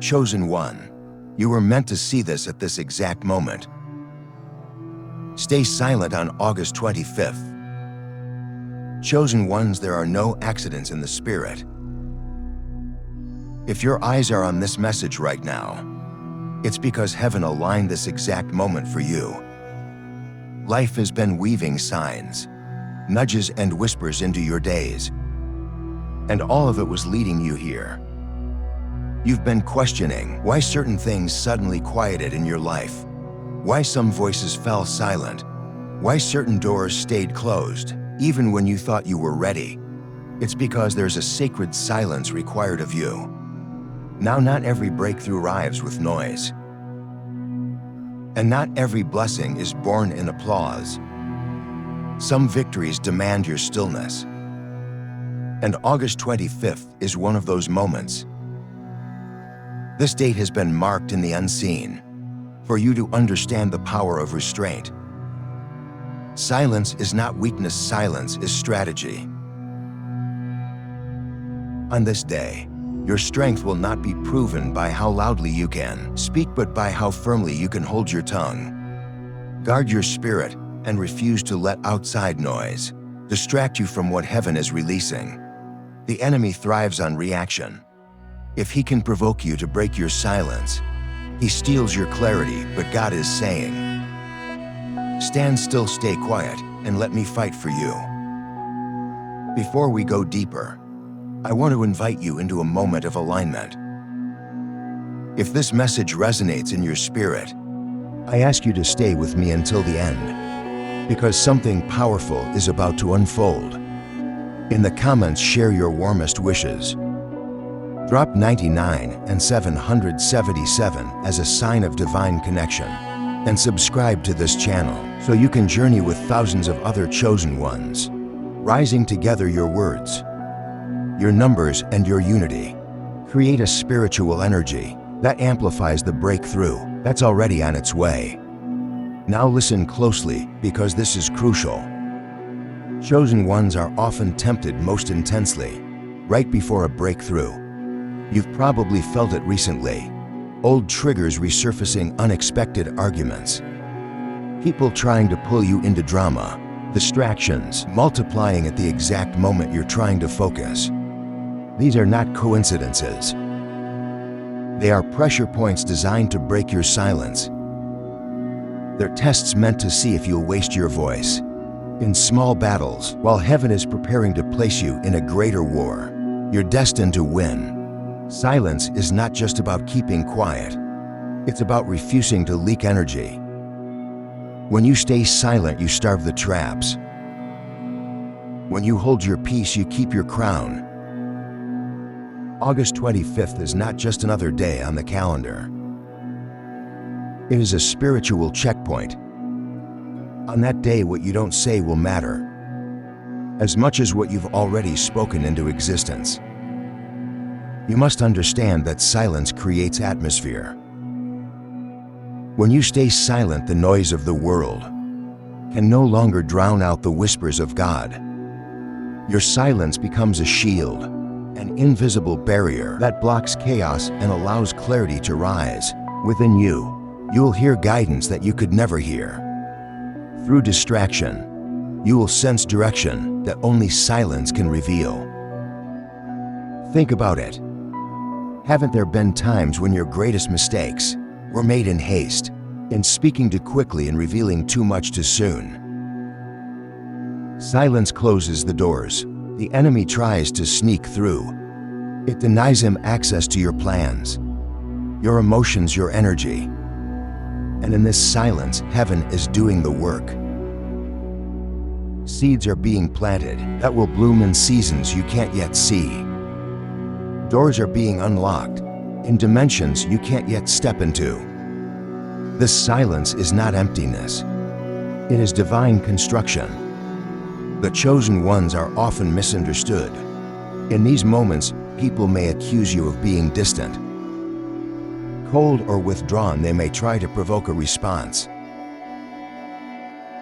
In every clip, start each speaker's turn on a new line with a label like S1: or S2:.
S1: Chosen one, you were meant to see this at this exact moment. Stay silent on August 25th. Chosen ones, there are no accidents in the spirit. If your eyes are on this message right now, it's because heaven aligned this exact moment for you. Life has been weaving signs, nudges and whispers into your days, and all of it was leading you here. You've been questioning why certain things suddenly quieted in your life, why some voices fell silent, why certain doors stayed closed, even when you thought you were ready. It's because there's a sacred silence required of you. Now, not every breakthrough arrives with noise, and not every blessing is born in applause. Some victories demand your stillness, and August 25th is one of those moments. This date has been marked in the unseen for you to understand the power of restraint. Silence is not weakness, silence is strategy. On this day, your strength will not be proven by how loudly you can speak, but by how firmly you can hold your tongue. Guard your spirit and refuse to let outside noise distract you from what heaven is releasing. The enemy thrives on reaction. If he can provoke you to break your silence, he steals your clarity, but God is saying, stand still, stay quiet, and let me fight for you. Before we go deeper, I want to invite you into a moment of alignment. If this message resonates in your spirit, I ask you to stay with me until the end, because something powerful is about to unfold. In the comments, share your warmest wishes. Drop 99 and 777 as a sign of divine connection, and subscribe to this channel so you can journey with thousands of other chosen ones, rising together. Your words, your numbers, and your unity create a spiritual energy that amplifies the breakthrough that's already on its way. Now listen closely, because this is crucial. Chosen ones are often tempted most intensely right before a breakthrough. You've probably felt it recently. Old triggers resurfacing, unexpected arguments, people trying to pull you into drama, distractions multiplying at the exact moment you're trying to focus. These are not coincidences. They are pressure points designed to break your silence. They're tests meant to see if you'll waste your voice in small battles while heaven is preparing to place you in a greater war. You're destined to win. Silence is not just about keeping quiet. It's about refusing to leak energy. When you stay silent, you starve the traps. When you hold your peace, you keep your crown. August 25th is not just another day on the calendar. It is a spiritual checkpoint. On that day, what you don't say will matter as much as what you've already spoken into existence. You must understand that silence creates atmosphere. When you stay silent, the noise of the world can no longer drown out the whispers of God. Your silence becomes a shield, an invisible barrier that blocks chaos and allows clarity to rise. Within you, you'll hear guidance that you could never hear. Through distraction, you will sense direction that only silence can reveal. Think about it. Haven't there been times when your greatest mistakes were made in haste, in speaking too quickly and revealing too much too soon? Silence closes the doors. The enemy tries to sneak through. It denies him access to your plans, your emotions, your energy. And in this silence, heaven is doing the work. Seeds are being planted that will bloom in seasons you can't yet see. Doors are being unlocked in dimensions you can't yet step into. This silence is not emptiness. It is divine construction. The chosen ones are often misunderstood. In these moments, people may accuse you of being distant, cold, or withdrawn. They may try to provoke a response,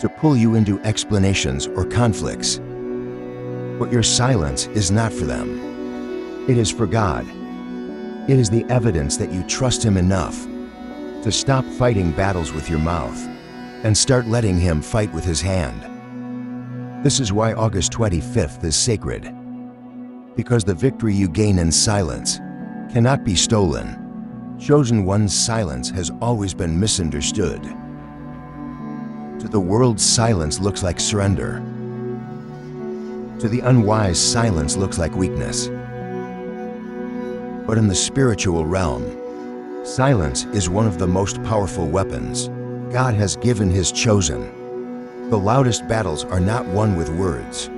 S1: to pull you into explanations or conflicts. But your silence is not for them. It is for God. It is the evidence that you trust Him enough to stop fighting battles with your mouth and start letting Him fight with His hand. This is why August 25th is sacred, because the victory you gain in silence cannot be stolen. Chosen one's silence has always been misunderstood. To the world, silence looks like surrender. To the unwise, silence looks like weakness. But in the spiritual realm, silence is one of the most powerful weapons God has given His chosen. The loudest battles are not won with words.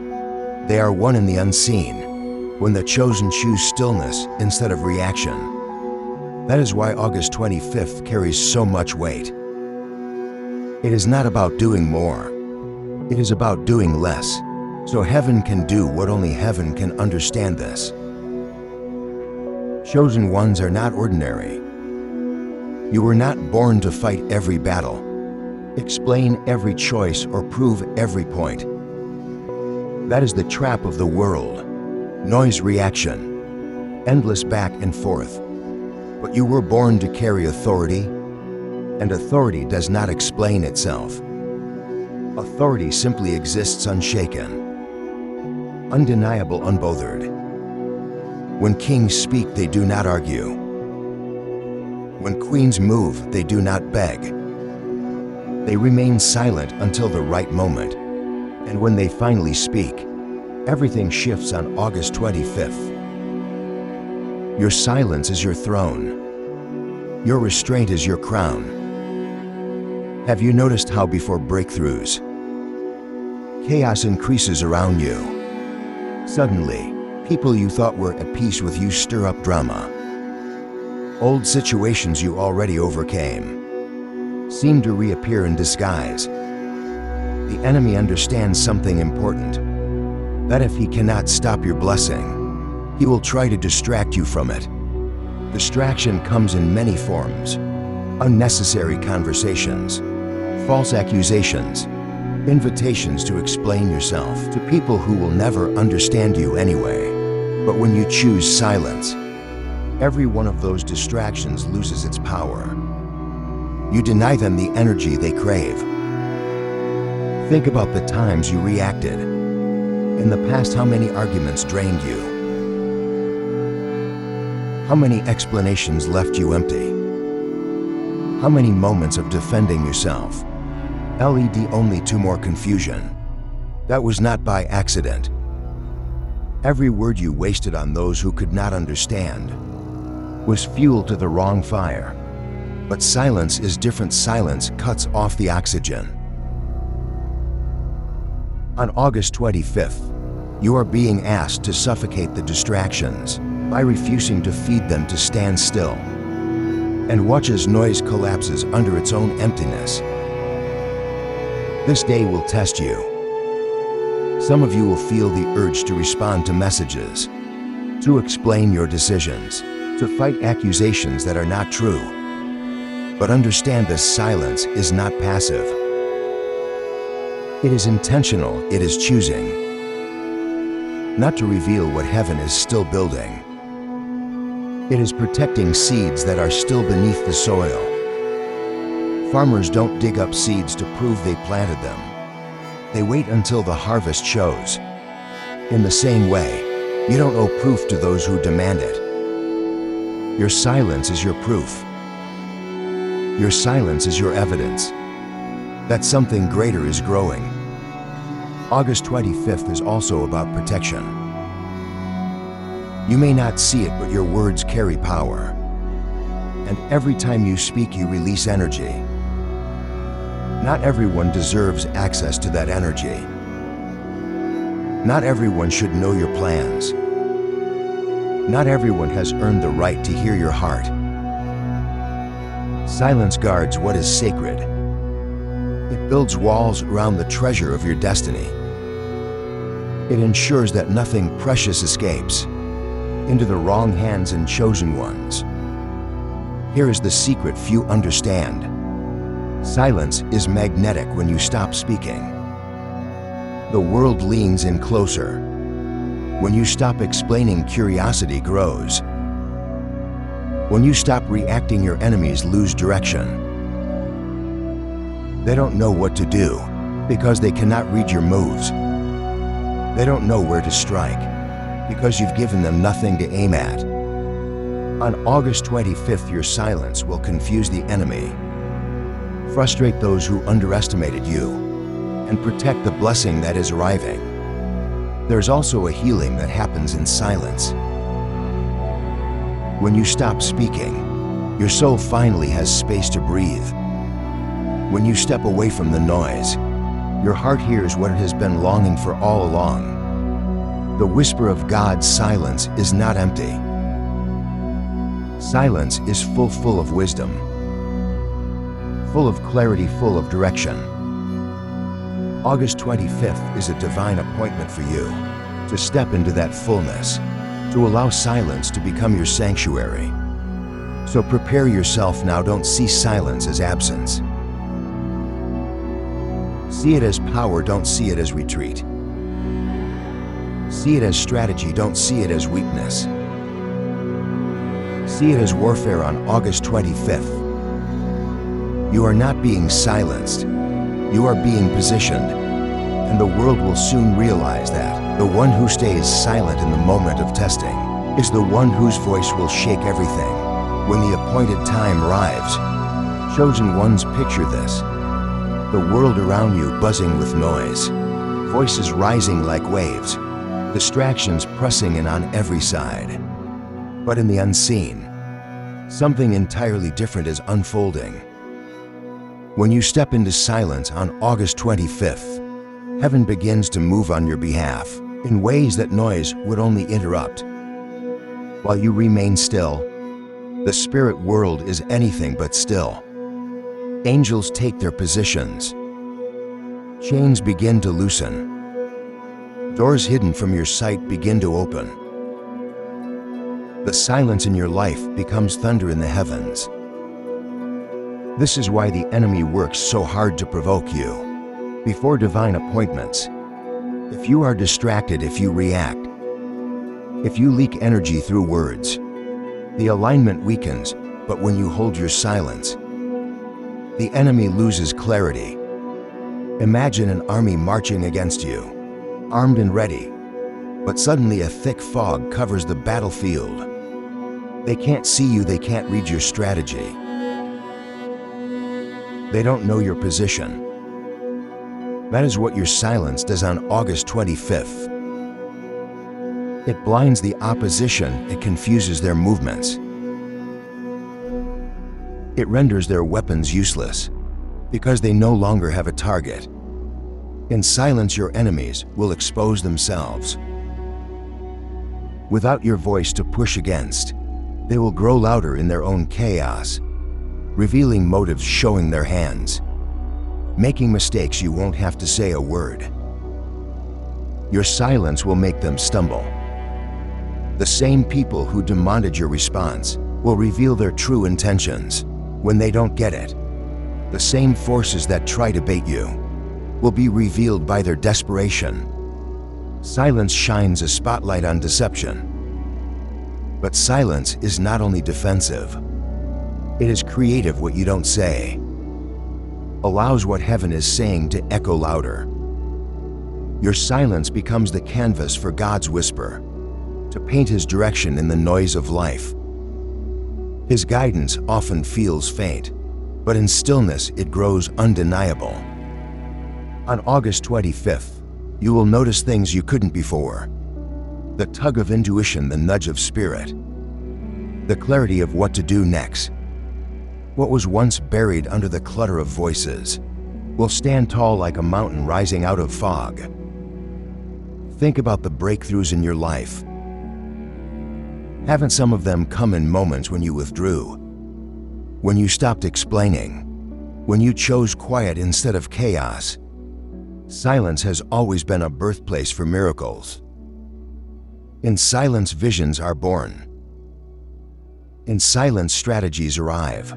S1: They are won in the unseen, when the chosen choose stillness instead of reaction. That is why August 25th carries so much weight. It is not about doing more. It is about doing less, so heaven can do what only heaven can understand this. Chosen ones are not ordinary. You were not born to fight every battle, explain every choice, or prove every point. That is the trap of the world. Noise, reaction, endless back and forth. But you were born to carry authority, and authority does not explain itself. Authority simply exists unshaken, undeniable, unbothered. When kings speak, they do not argue. When queens move, they do not beg. They remain silent until the right moment. And when they finally speak, everything shifts on August 25th. Your silence is your throne. Your restraint is your crown. Have you noticed how before breakthroughs, chaos increases around you? Suddenly, people you thought were at peace with you stir up drama. Old situations you already overcame seem to reappear in disguise. The enemy understands something important, that if he cannot stop your blessing, he will try to distract you from it. Distraction comes in many forms: unnecessary conversations, false accusations, invitations to explain yourself to people who will never understand you anyway. But when you choose silence, every one of those distractions loses its power. You deny them the energy they crave. Think about the times you reacted. In the past, how many arguments drained you? How many explanations left you empty? How many moments of defending yourself led only to more confusion? That was not by accident. Every word you wasted on those who could not understand was fuel to the wrong fire. But silence is different. Silence cuts off the oxygen. On August 25th, you are being asked to suffocate the distractions by refusing to feed them, to stand still and watch as noise collapses under its own emptiness. This day will test you. Some of you will feel the urge to respond to messages, to explain your decisions, to fight accusations that are not true. But understand, this silence is not passive. It is intentional. It is choosing not to reveal what heaven is still building. It is protecting seeds that are still beneath the soil. Farmers don't dig up seeds to prove they planted them. They wait until the harvest shows. In the same way, you don't owe proof to those who demand it. Your silence is your proof. Your silence is your evidence that something greater is growing. August 25th is also about protection. You may not see it, but your words carry power. And every time you speak, you release energy. Not everyone deserves access to that energy. Not everyone should know your plans. Not everyone has earned the right to hear your heart. Silence guards what is sacred. It builds walls around the treasure of your destiny. It ensures that nothing precious escapes into the wrong hands and chosen ones. Here is the secret few understand. Silence is magnetic. When you stop speaking, the world leans in closer. When you stop explaining, curiosity grows. When you stop reacting, your enemies lose direction. They don't know what to do because they cannot read your moves. They don't know where to strike because you've given them nothing to aim at. On August 25th, your silence will confuse the enemy, frustrate those who underestimated you, and protect the blessing that is arriving. There's also a healing that happens in silence. When you stop speaking, your soul finally has space to breathe. When you step away from the noise, your heart hears what it has been longing for all along. The whisper of God's silence is not empty. Silence is full of wisdom, full of clarity, full of direction. August 25th is a divine appointment for you to step into that fullness, to allow silence to become your sanctuary. So prepare yourself now. Don't see silence as absence. See it as power, don't see it as retreat. See it as strategy, don't see it as weakness. See it as warfare on August 25th. You are not being silenced, you are being positioned, and the world will soon realize that the one who stays silent in the moment of testing is the one whose voice will shake everything when the appointed time arrives. Chosen ones, picture this. The world around you buzzing with noise, voices rising like waves, distractions pressing in on every side. But in the unseen, something entirely different is unfolding. When you step into silence on August 25th, heaven begins to move on your behalf in ways that noise would only interrupt. While you remain still, the spirit world is anything but still. Angels take their positions. Chains begin to loosen. Doors hidden from your sight begin to open. The silence in your life becomes thunder in the heavens. This is why the enemy works so hard to provoke you before divine appointments. If you are distracted, if you react, if you leak energy through words, the alignment weakens. But when you hold your silence, the enemy loses clarity. Imagine an army marching against you, armed and ready, but suddenly a thick fog covers the battlefield. They can't see you, they can't read your strategy. They don't know your position. That is what your silence does on August 25th. It blinds the opposition, it confuses their movements. It renders their weapons useless because they no longer have a target. In silence, your enemies will expose themselves. Without your voice to push against, they will grow louder in their own chaos, revealing motives, showing their hands, making mistakes you won't have to say a word. Your silence will make them stumble. The same people who demanded your response will reveal their true intentions when they don't get it. The same forces that try to bait you will be revealed by their desperation. Silence shines a spotlight on deception. But silence is not only defensive, it is creative. What you don't say allows what heaven is saying to echo louder. Your silence becomes the canvas for God's whisper, to paint His direction in the noise of life. His guidance often feels faint, but in stillness it grows undeniable. On August 25th, you will notice things you couldn't before. The tug of intuition, the nudge of spirit, the clarity of what to do next. What was once buried under the clutter of voices will stand tall like a mountain rising out of fog. Think about the breakthroughs in your life. Haven't some of them come in moments when you withdrew? When you stopped explaining? When you chose quiet instead of chaos? Silence has always been a birthplace for miracles. In silence, visions are born. In silence, strategies arrive.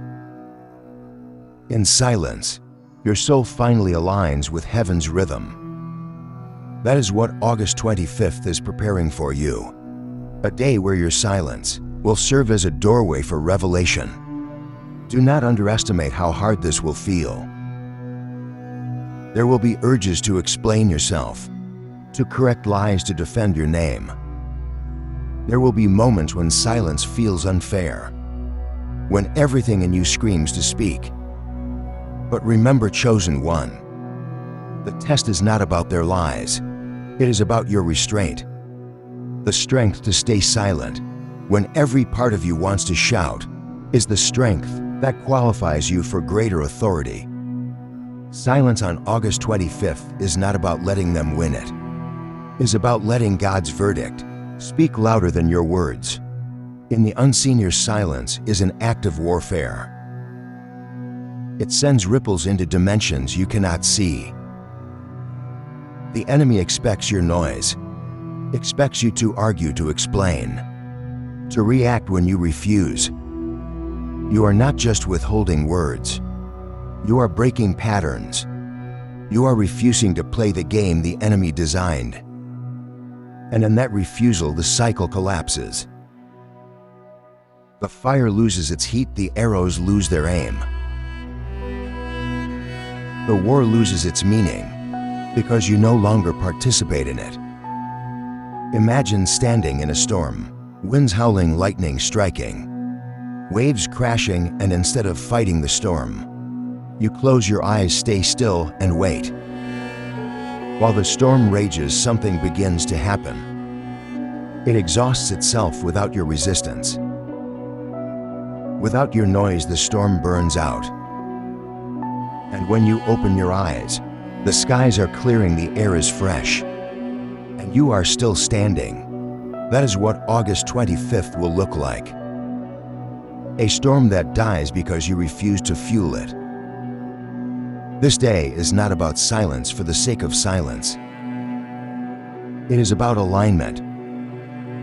S1: In silence, your soul finally aligns with heaven's rhythm. That is what August 25th is preparing for you. A day where your silence will serve as a doorway for revelation. Do not underestimate how hard this will feel. There will be urges to explain yourself, to correct lies, to defend your name. There will be moments when silence feels unfair, when everything in you screams to speak. But remember, chosen one, the test is not about their lies. It is about your restraint, the strength to stay silent when every part of you wants to shout is the strength that qualifies you for greater authority. Silence on August 25th is not about letting them win it. It is about letting God's verdict speak louder than your words. In the unseen, your silence is an act of warfare. It sends ripples into dimensions you cannot see. The enemy expects your noise, expects you to argue, to explain, to react when you refuse. You are not just withholding words. You are breaking patterns. You are refusing to play the game the enemy designed. And in that refusal, the cycle collapses. The fire loses its heat, the arrows lose their aim. The war loses its meaning because you no longer participate in it. Imagine standing in a storm, winds howling, lightning striking, waves crashing, and instead of fighting the storm, you close your eyes, stay still, and wait. While the storm rages, something begins to happen. It exhausts itself without your resistance. Without your noise, the storm burns out. And when you open your eyes, the skies are clearing, the air is fresh, and you are still standing. That is what August 25th will look like. A storm that dies because you refuse to fuel it. This day is not about silence for the sake of silence. It is about alignment,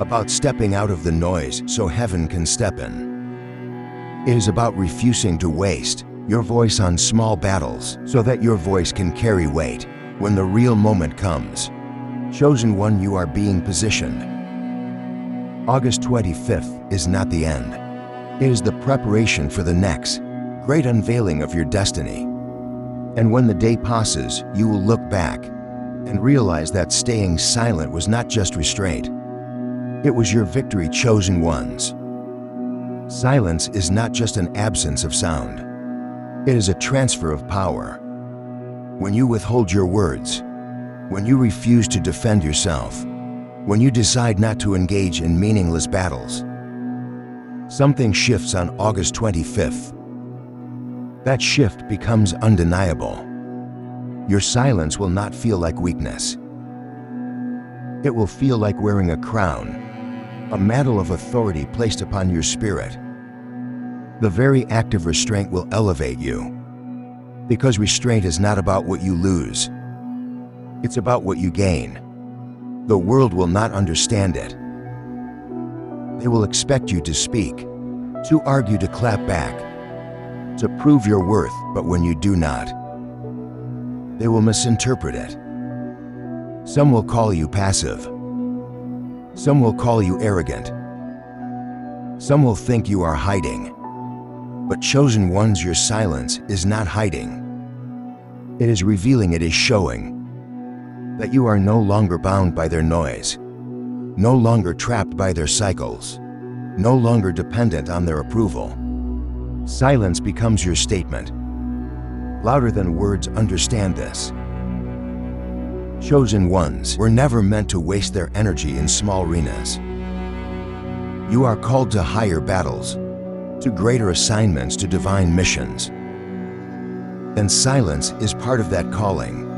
S1: about stepping out of the noise so heaven can step in. It is about refusing to waste your voice on small battles so that your voice can carry weight when the real moment comes. Chosen one, you are being positioned. August 25th is not the end. It is the preparation for the next great unveiling of your destiny. And when the day passes, you will look back and realize that staying silent was not just restraint. It was your victory, chosen ones. Silence is not just an absence of sound. It is a transfer of power. When you withhold your words, when you refuse to defend yourself, when you decide not to engage in meaningless battles, something shifts on August 25th. That shift becomes undeniable. Your silence will not feel like weakness. It will feel like wearing a crown, a mantle of authority placed upon your spirit. The very act of restraint will elevate you, because restraint is not about what you lose. It's about what you gain. The world will not understand it. They will expect you to speak, to argue, to clap back, to prove your worth, but when you do not, they will misinterpret it. Some will call you passive. Some will call you arrogant. Some will think you are hiding. But chosen ones, your silence is not hiding. It is revealing, it is showing that you are no longer bound by their noise, no longer trapped by their cycles, no longer dependent on their approval. Silence becomes your statement, louder than words. Understand this. Chosen ones were never meant to waste their energy in small arenas. You are called to higher battles, to greater assignments, to divine missions. And silence is part of that calling.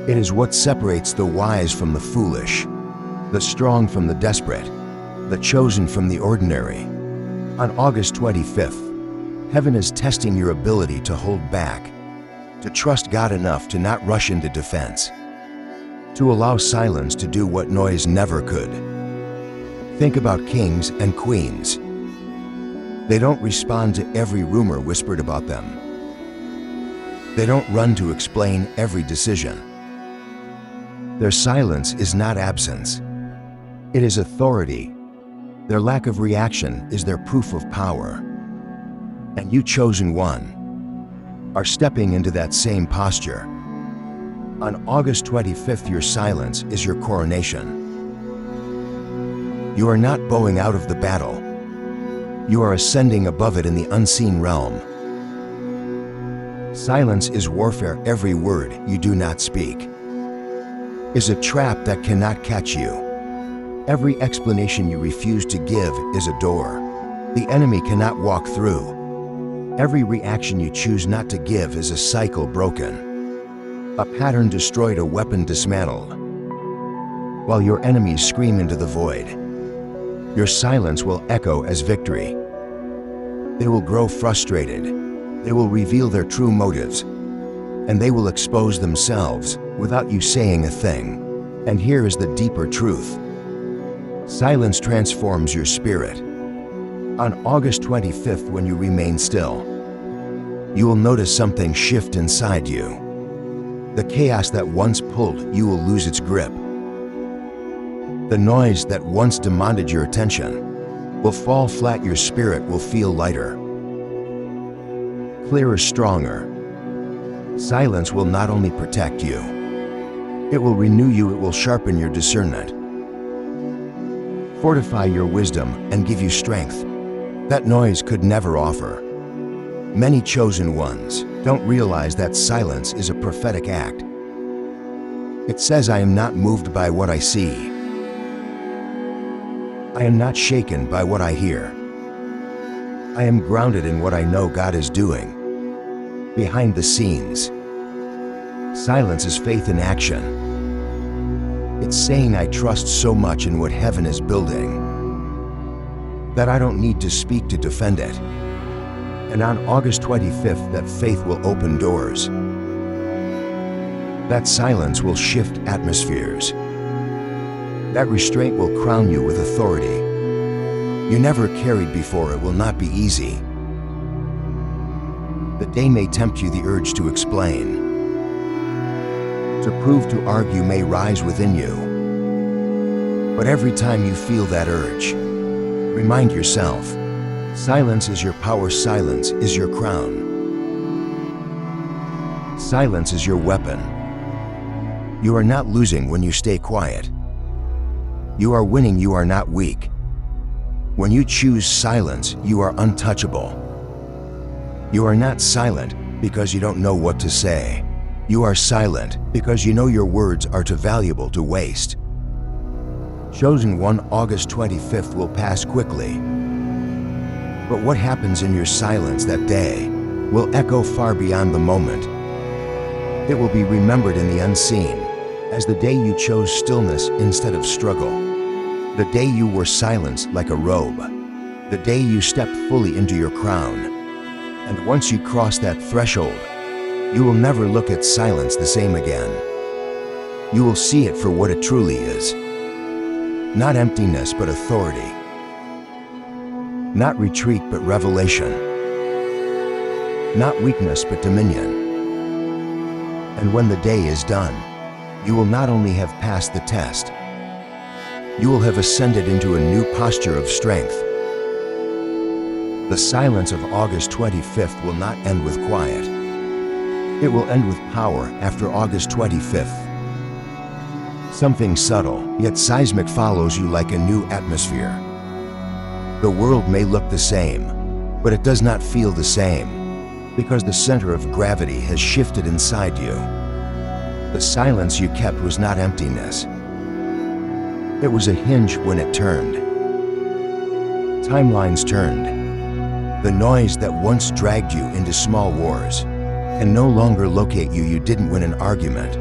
S1: It is what separates the wise from the foolish, the strong from the desperate, the chosen from the ordinary. On August 25th, heaven is testing your ability to hold back, to trust God enough to not rush into defense, to allow silence to do what noise never could. Think about kings and queens. They don't respond to every rumor whispered about them. They don't run to explain every decision. Their silence is not absence. It is authority. Their lack of reaction is their proof of power. And you, chosen one, are stepping into that same posture. On August 25th, your silence is your coronation. You are not bowing out of the battle. You are ascending above it in the unseen realm. Silence is warfare. Every word you do not speak is a trap that cannot catch you. Every explanation you refuse to give is a door the enemy cannot walk through. Every reaction you choose not to give is a cycle broken, a pattern destroyed, a weapon dismantled. While your enemies scream into the void, your silence will echo as victory. They will grow frustrated. They will reveal their true motives, and they will expose themselves without you saying a thing. And here is the deeper truth. Silence transforms your spirit. On August 25th, when you remain still, you will notice something shift inside you. The chaos that once pulled you will lose its grip. The noise that once demanded your attention will fall flat. Your spirit will feel lighter, clearer, stronger. Silence will not only protect you, it will renew you. It will sharpen your discernment, fortify your wisdom, and give you strength that noise could never offer. Many chosen ones don't realize that silence is a prophetic act. It says, I am not moved by what I see. I am not shaken by what I hear. I am grounded in what I know God is doing behind the scenes. Silence is faith in action. It's saying, I trust so much in what heaven is building that I don't need to speak to defend it. And on August 25th, that faith will open doors. That silence will shift atmospheres. That restraint will crown you with authority you never carried before. It will not be easy. The day may tempt you, the urge to explain, to prove, to argue may rise within you. But every time you feel that urge, remind yourself, silence is your power, silence is your crown. Silence is your weapon. You are not losing when you stay quiet. You are winning. You are not weak. When you choose silence, you are untouchable. You are not silent because you don't know what to say. You are silent because you know your words are too valuable to waste. Chosen one, August 25th will pass quickly. But what happens in your silence that day will echo far beyond the moment. It will be remembered in the unseen as the day you chose stillness instead of struggle. The day you wore silence like a robe. The day you stepped fully into your crown. And once you cross that threshold, you will never look at silence the same again. You will see it for what it truly is. Not emptiness, but authority. Not retreat, but revelation. Not weakness, but dominion. And when the day is done, you will not only have passed the test, you will have ascended into a new posture of strength. The silence of August 25th will not end with quiet. It will end with power after August 25th. Something subtle, yet seismic follows you like a new atmosphere. The world may look the same, but it does not feel the same, because the center of gravity has shifted inside you. The silence you kept was not emptiness. It was a hinge when it turned. Timelines turned. The noise that once dragged you into small wars can no longer locate you. You didn't win an argument.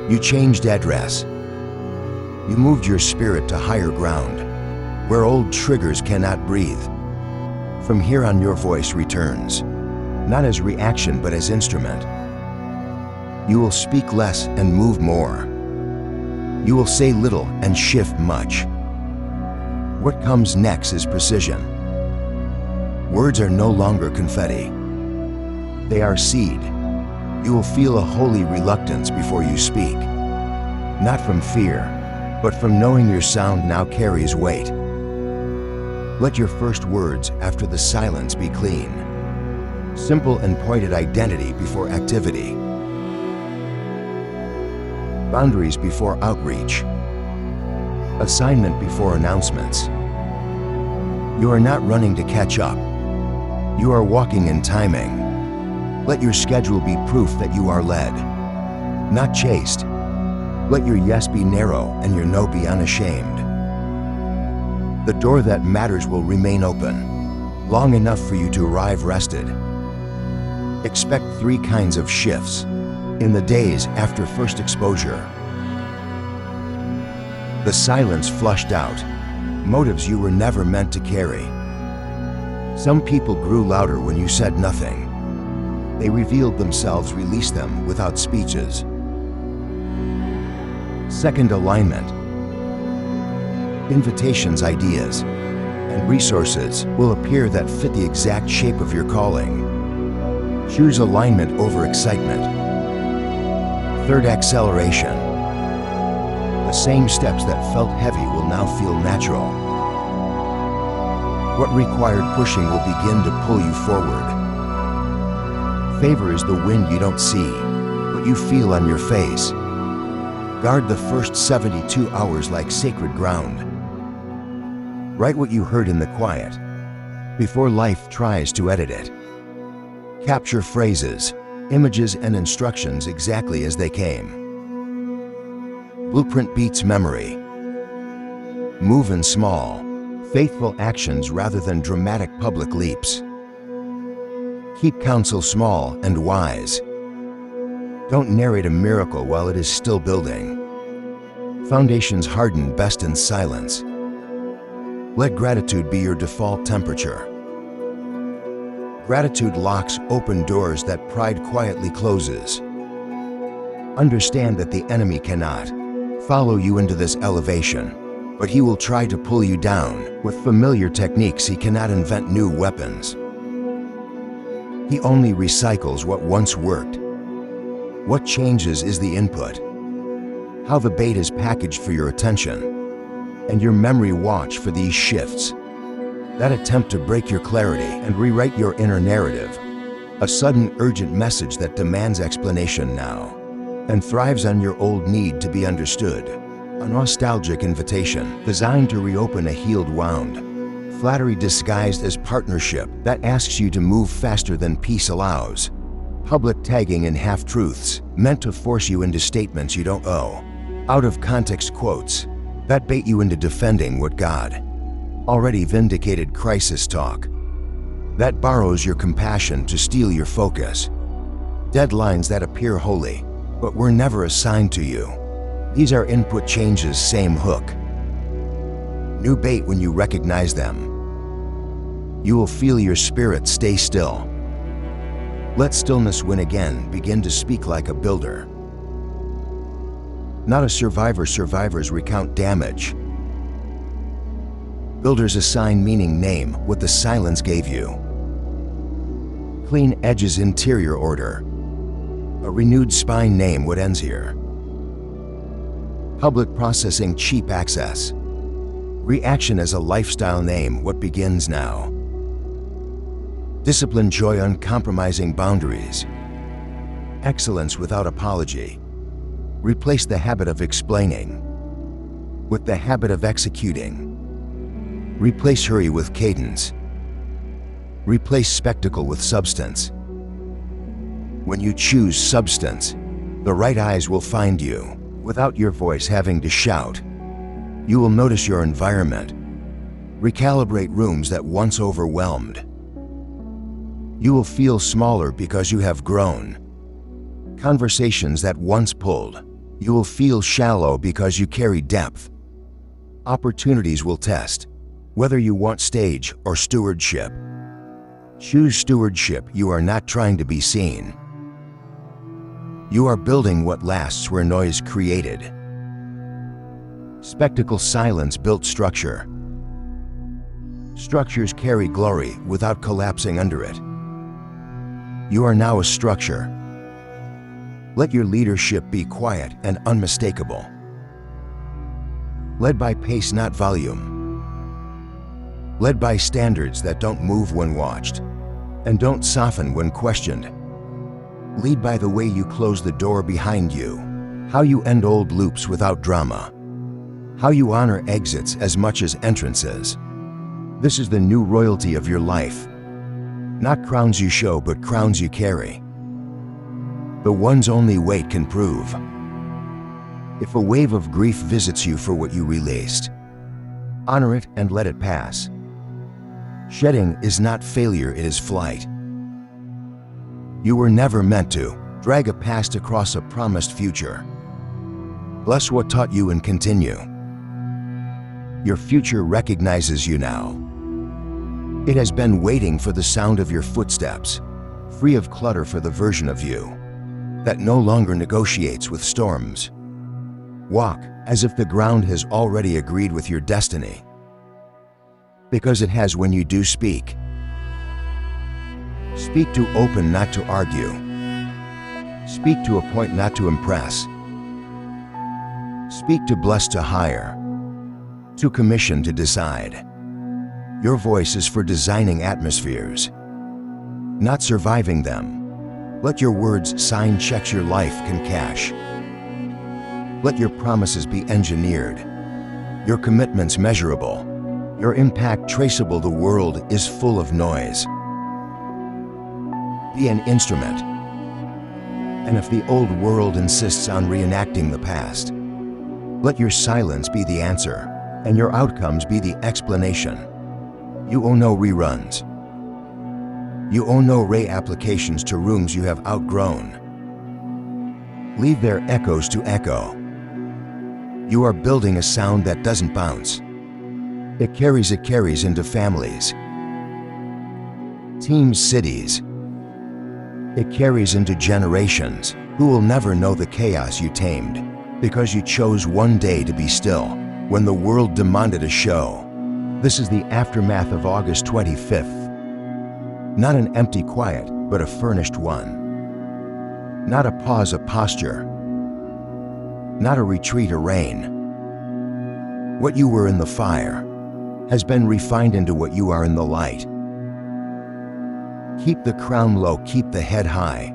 S1: You changed address. You moved your spirit to higher ground, where old triggers cannot breathe. From here on, your voice returns, not as reaction but as instrument. You will speak less and move more. You will say little and shift much. What comes next is precision. Words are no longer confetti. They are seed. You will feel a holy reluctance before you speak, not from fear, but from knowing your sound now carries weight. Let your first words after the silence be clean. Simple and pointed identity before activity. Boundaries before outreach. Assignment before announcements. You are not running to catch up. You are walking in timing. Let your schedule be proof that you are led, not chased. Let your yes be narrow and your no be unashamed. The door that matters will remain open, long enough for you to arrive rested. Expect 3 kinds of shifts in the days after first exposure. The silence flushed out, motives you were never meant to carry. Some people grew louder when you said nothing. They revealed themselves, released them without speeches. Second, alignment. Invitations, ideas, and resources will appear that fit the exact shape of your calling. Choose alignment over excitement. Third, acceleration. The same steps that felt heavy will now feel natural. What required pushing will begin to pull you forward. Favor is the wind you don't see, but you feel on your face. Guard the first 72 hours like sacred ground. Write what you heard in the quiet, before life tries to edit it. Capture phrases, images, and instructions exactly as they came. Blueprint beats memory. Move in small, faithful actions rather than dramatic public leaps. Keep counsel small and wise. Don't narrate a miracle while it is still building. Foundations harden best in silence. Let gratitude be your default temperature. Gratitude locks open doors that pride quietly closes. Understand that the enemy cannot follow you into this elevation, but he will try to pull you down. With familiar techniques, he cannot invent new weapons. He only recycles what once worked. What changes is the input, how the bait is packaged for your attention, and your memory. Watch for these shifts that attempt to break your clarity and rewrite your inner narrative. A sudden, urgent message that demands explanation now and thrives on your old need to be understood. A nostalgic invitation designed to reopen a healed wound. Flattery disguised as partnership that asks you to move faster than peace allows. Public tagging in half-truths meant to force you into statements you don't owe. Out-of-context quotes that bait you into defending what God already vindicated. Crisis talk that borrows your compassion to steal your focus. Deadlines that appear holy, but were never assigned to you. These are input changes, same hook. New bait when you recognize them. You will feel your spirit stay still. Let stillness win again. Begin to speak like a builder, not a survivor. Survivors recount damage. Builders assign meaning. Name what the silence gave you. Clean edges, interior order. A renewed spine. Name what ends here. Public processing, cheap access. Reaction as a lifestyle. Name what begins now. Discipline, joy, uncompromising boundaries. Excellence without apology. Replace the habit of explaining with the habit of executing. Replace hurry with cadence. Replace spectacle with substance. When you choose substance, the right eyes will find you without your voice having to shout. You will notice your environment. Recalibrate rooms that once overwhelmed. You will feel smaller because you have grown. Conversations that once pulled, you will feel shallow because you carry depth. Opportunities will test whether you want stage or stewardship. Choose stewardship. You are not trying to be seen. You are building what lasts where noise created. Spectacle, silence built structure. Structures carry glory without collapsing under it. You are now a structure. Let your leadership be quiet and unmistakable. Led by pace, not volume. Led by standards that don't move when watched and don't soften when questioned. Lead by the way you close the door behind you, how you end old loops without drama, how you honor exits as much as entrances. This is the new royalty of your life. Not crowns you show, but crowns you carry. The ones only weight can prove. If a wave of grief visits you for what you released, honor it and let it pass. Shedding is not failure, it is flight. You were never meant to drag a past across a promised future. Bless what taught you and continue. Your future recognizes you now. It has been waiting for the sound of your footsteps, free of clutter, for the version of you that no longer negotiates with storms. Walk as if the ground has already agreed with your destiny, because it has when you do speak. Speak to open, not to argue. Speak to appoint, not to impress. Speak to bless, to hire, to commission, to decide. Your voice is for designing atmospheres, not surviving them. Let your words sign checks your life can cash. Let your promises be engineered, your commitments measurable, your impact traceable. The world is full of noise. Be an instrument. And if the old world insists on reenacting the past, let your silence be the answer, and your outcomes be the explanation. You owe no reruns. You owe no reapplications to rooms you have outgrown. Leave their echoes to echo. You are building a sound that doesn't bounce. It carries into families, teams, cities. It carries into generations who will never know the chaos you tamed, because you chose one day to be still when the world demanded a show. This is the aftermath of August 25th. Not an empty quiet, but a furnished one. Not a pause, a posture. Not a retreat, a reign. What you were in the fire has been refined into what you are in the light. Keep the crown low, keep the head high.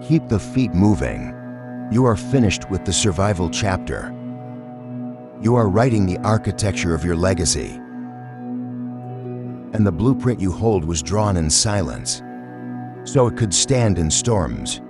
S1: Keep the feet moving. You are finished with the survival chapter. You are writing the architecture of your legacy. And the blueprint you hold was drawn in silence, so it could stand in storms.